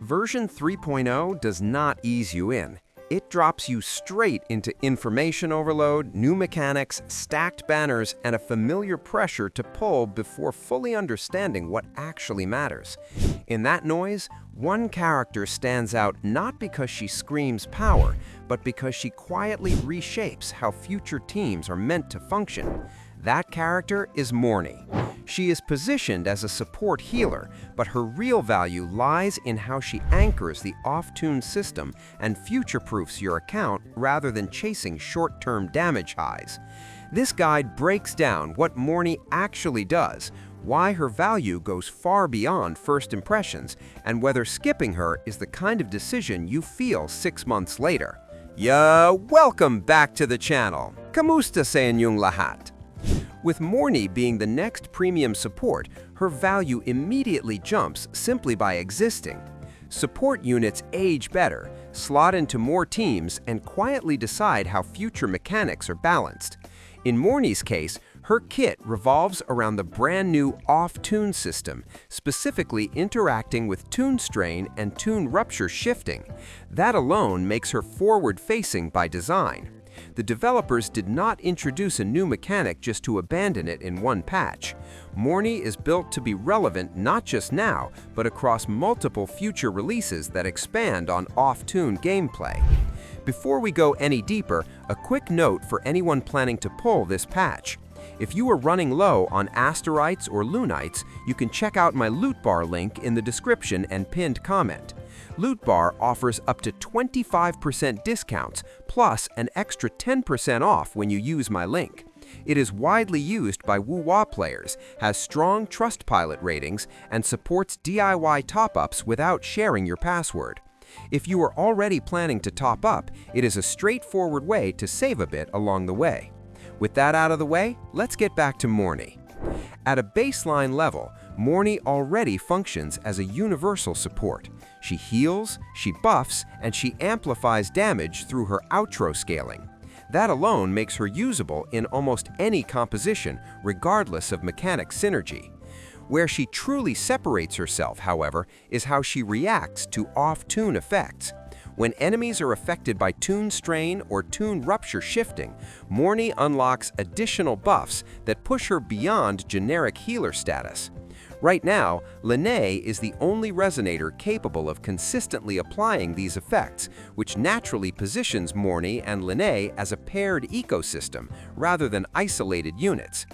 Version 3.0 does not ease you in. It drops you straight into information overload, new mechanics, stacked banners, and a familiar pressure to pull before fully understanding what actually matters. In that noise, one character stands out not because she screams power, but because she quietly reshapes how future teams are meant to function. That character is Mournye. She is positioned as a support healer, but her real value lies in how she anchors the off-tune system and future-proofs your account rather than chasing short-term damage highs. This guide breaks down what Mournye actually does, why her value goes far beyond first impressions, and whether skipping her is the kind of decision you feel 6 months later. Welcome back to the channel. Kamusta sa inyong lahat? With Mournye being the next premium support, her value immediately jumps simply by existing. Support units age better, slot into more teams, and quietly decide how future mechanics are balanced. In Mournye's case, her kit revolves around the brand new off-tune system, specifically interacting with tune strain and tune rupture shifting. That alone makes her forward-facing by design. The developers did not introduce a new mechanic just to abandon it in one patch. Mournye is built to be relevant not just now, but across multiple future releases that expand on off-tune gameplay. Before we go any deeper, a quick note for anyone planning to pull this patch. If you are running low on Asterites or Lunites, you can check out my loot bar link in the description and pinned comment. Loot Bar offers up to 25% discounts, plus an extra 10% off when you use my link. It is widely used by Wuthering players, has strong Trustpilot ratings, and supports DIY top-ups without sharing your password. If you are already planning to top up, it is a straightforward way to save a bit along the way. With that out of the way, let's get back to Mournye. At a baseline level, Mournye already functions as a universal support. She heals, she buffs, and she amplifies damage through her outro scaling. That alone makes her usable in almost any composition, regardless of mechanic synergy. Where she truly separates herself, however, is how she reacts to off-tune effects. When enemies are affected by tune strain or tune rupture shifting, Mournye unlocks additional buffs that push her beyond generic healer status. Right now, Mournye is the only resonator capable of consistently applying these effects, which naturally positions Mournye and Mournye as a paired ecosystem rather than isolated units.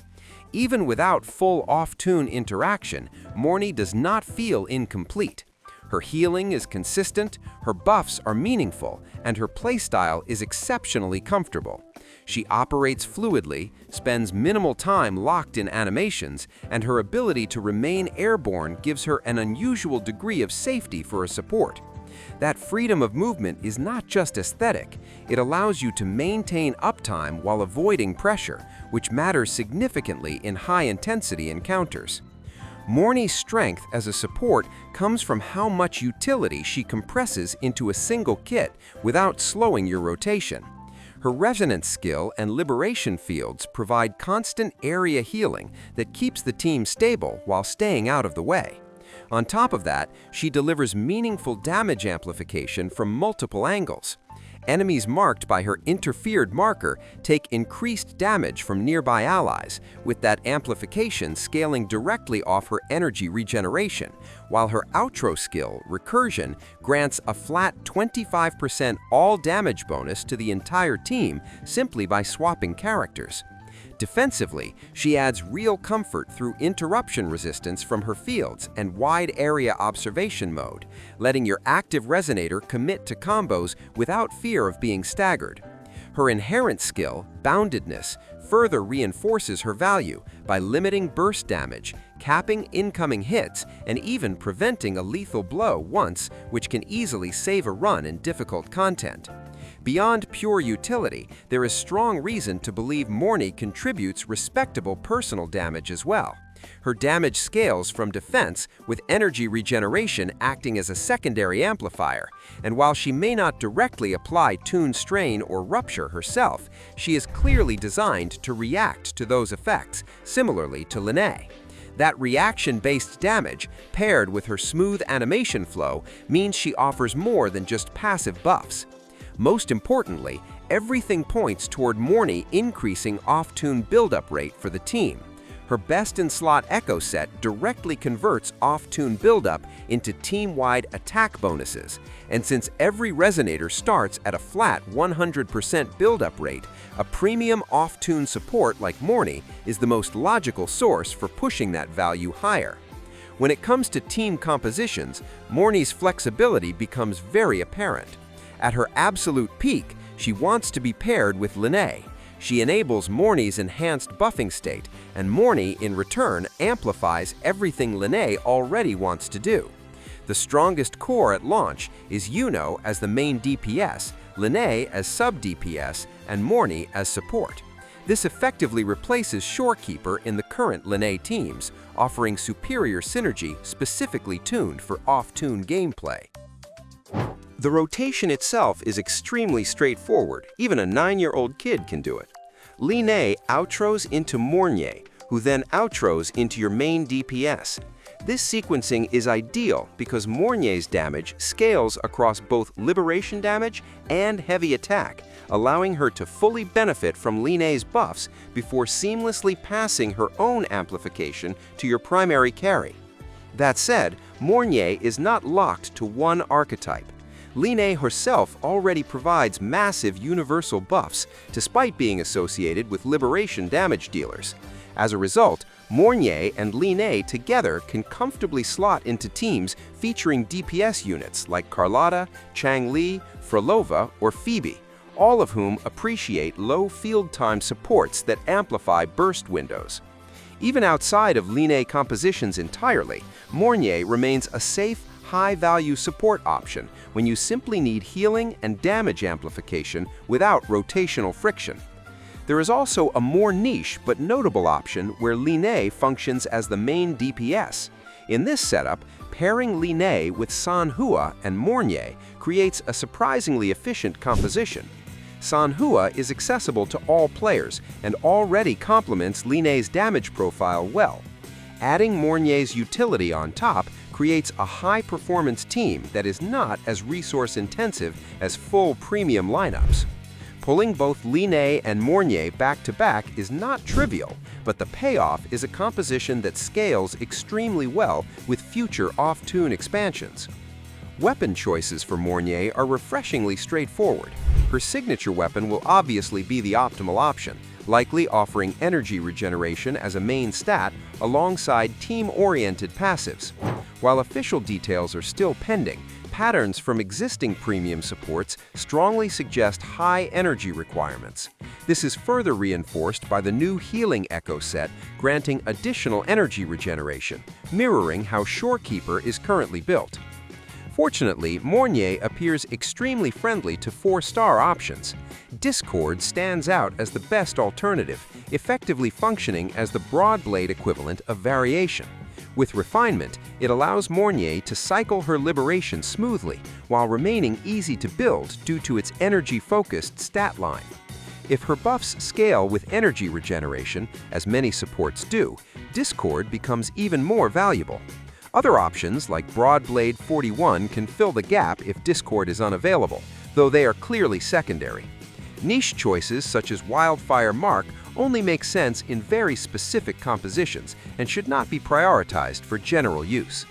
Even without full off-tune interaction, Mournye does not feel incomplete. Her healing is consistent, her buffs are meaningful, and her playstyle is exceptionally comfortable. She operates fluidly, spends minimal time locked in animations, and her ability to remain airborne gives her an unusual degree of safety for a support. That freedom of movement is not just aesthetic, it allows you to maintain uptime while avoiding pressure, which matters significantly in high-intensity encounters. Mournye's strength as a support comes from how much utility she compresses into a single kit without slowing your rotation. Her resonance skill and liberation fields provide constant area healing that keeps the team stable while staying out of the way. On top of that, she delivers meaningful damage amplification from multiple angles. Enemies marked by her interfered marker take increased damage from nearby allies, with that amplification scaling directly off her energy regeneration, while her outro skill, Recursion, grants a flat 25% all damage bonus to the entire team simply by swapping characters. Defensively, she adds real comfort through interruption resistance from her fields and wide area observation mode, letting your active resonator commit to combos without fear of being staggered. Her inherent skill, Boundedness, further reinforces her value by limiting burst damage, capping incoming hits, and even preventing a lethal blow once, which can easily save a run in difficult content. Beyond pure utility, there is strong reason to believe Mournye contributes respectable personal damage as well. Her damage scales from defense, with energy regeneration acting as a secondary amplifier, and while she may not directly apply tune strain or rupture herself, she is clearly designed to react to those effects, similarly to Mournye. That reaction-based damage, paired with her smooth animation flow, means she offers more than just passive buffs. Most importantly, everything points toward Mournye increasing off-tune build-up rate for the team. Her best-in-slot Echo set directly converts off-tune build-up into team-wide attack bonuses, and since every Resonator starts at a flat 100% build-up rate, a premium off-tune support like Mournye is the most logical source for pushing that value higher. When it comes to team compositions, Mournye's flexibility becomes very apparent. At her absolute peak, she wants to be paired with Mournye. She enables Mournye's enhanced buffing state, and Mournye, in return, amplifies everything Mournye already wants to do. The strongest core at launch is Yuno as the main DPS, Mournye as sub-DPS, and Mournye as support. This effectively replaces Shorekeeper in the current Mournye teams, offering superior synergy specifically tuned for off-tune gameplay. The rotation itself is extremely straightforward. Even a 9-year-old kid can do it. Mournye outros into Mournye, who then outros into your main DPS. This sequencing is ideal because Mournye's damage scales across both liberation damage and heavy attack, allowing her to fully benefit from Mournye's buffs before seamlessly passing her own amplification to your primary carry. That said, Mournye is not locked to one archetype. Mournye herself already provides massive universal buffs, despite being associated with liberation damage dealers. As a result, Mournye and Mournye together can comfortably slot into teams featuring DPS units like Carlotta, Changli, Frolova, or Phoebe, all of whom appreciate low field time supports that amplify burst windows. Even outside of Mournye compositions entirely, Mournye remains a safe, high-value support option when you simply need healing and damage amplification without rotational friction. There is also a more niche but notable option where Mournye functions as the main DPS. In this setup, pairing Mournye with Sanhua and Mournye creates a surprisingly efficient composition. Sanhua is accessible to all players and already complements Mournye's damage profile well. Adding Mournye's utility on top creates a high-performance team that is not as resource-intensive as full premium lineups. Pulling both Mournye and Mournye back-to-back is not trivial, but the payoff is a composition that scales extremely well with future off-tune expansions. Weapon choices for Mournye are refreshingly straightforward. Her signature weapon will obviously be the optimal option, likely offering energy regeneration as a main stat alongside team-oriented passives. While official details are still pending, patterns from existing premium supports strongly suggest high energy requirements. This is further reinforced by the new healing Echo set, granting additional energy regeneration, mirroring how Shorekeeper is currently built. Fortunately, Mournye appears extremely friendly to 4-star options. Discord stands out as the best alternative, effectively functioning as the Broadblade equivalent of variation. With refinement, it allows Mournye to cycle her liberation smoothly while remaining easy to build due to its energy-focused stat line. If her buffs scale with energy regeneration, as many supports do, Discord becomes even more valuable. Other options, like Broadblade 41, can fill the gap if Discord is unavailable, though they are clearly secondary. Niche choices such as Wildfire Mark only make sense in very specific compositions and should not be prioritized for general use.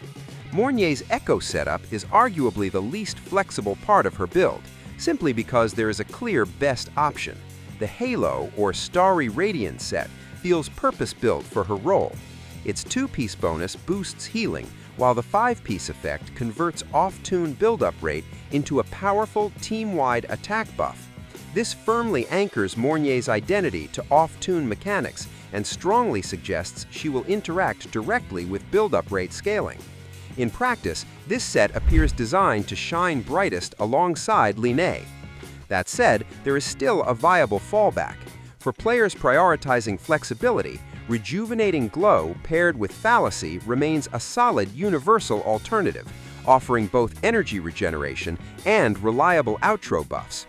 Mournye's Echo setup is arguably the least flexible part of her build, simply because there is a clear best option. The Halo or Starry Radiance set feels purpose-built for her role. Its 2-piece bonus boosts healing, while the 5-piece effect converts off-tune build-up rate into a powerful team-wide attack buff. This firmly anchors Mournye's identity to off-tune mechanics and strongly suggests she will interact directly with build-up rate scaling. In practice, this set appears designed to shine brightest alongside Mournye. That said, there is still a viable fallback. For players prioritizing flexibility, Rejuvenating Glow paired with Fallacy remains a solid universal alternative, offering both energy regeneration and reliable outro buffs.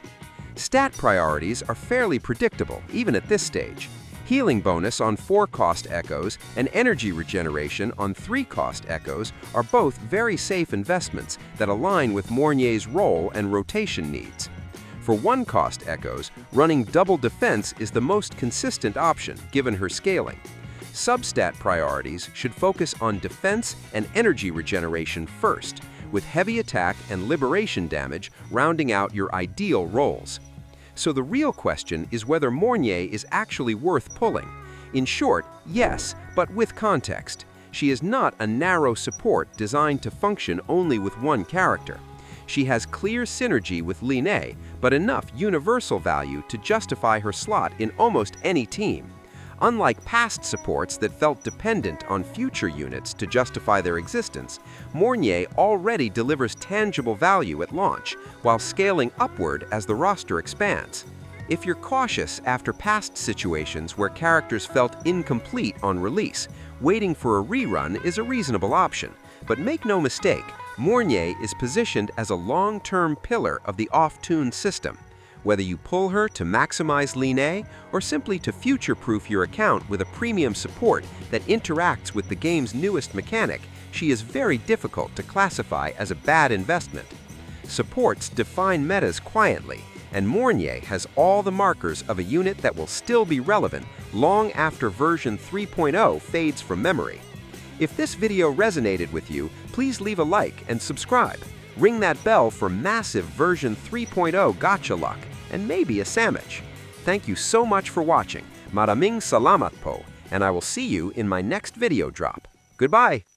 Stat priorities are fairly predictable, even at this stage. Healing bonus on 4-cost echoes and energy regeneration on 3-cost echoes are both very safe investments that align with Mournye's role and rotation needs. For 1-cost echoes, running double defense is the most consistent option given her scaling. Substat priorities should focus on defense and energy regeneration first, with heavy attack and liberation damage rounding out your ideal roles. So the real question is whether Mournye is actually worth pulling. In short, yes, but with context. She is not a narrow support designed to function only with one character. She has clear synergy with Line, but enough universal value to justify her slot in almost any team. Unlike past supports that felt dependent on future units to justify their existence, Mournye already delivers tangible value at launch, while scaling upward as the roster expands. If you're cautious after past situations where characters felt incomplete on release, waiting for a rerun is a reasonable option. But make no mistake, Mournye is positioned as a long-term pillar of the off-tune system. Whether you pull her to maximize Line or simply to future-proof your account with a premium support that interacts with the game's newest mechanic, she is very difficult to classify as a bad investment. Supports define metas quietly, and Mournye has all the markers of a unit that will still be relevant long after version 3.0 fades from memory. If this video resonated with you, please leave a like and subscribe. Ring that bell for massive version 3.0 gacha luck, and maybe a sandwich. Thank you so much for watching. Maraming salamat po, and I will see you in my next video drop. Goodbye!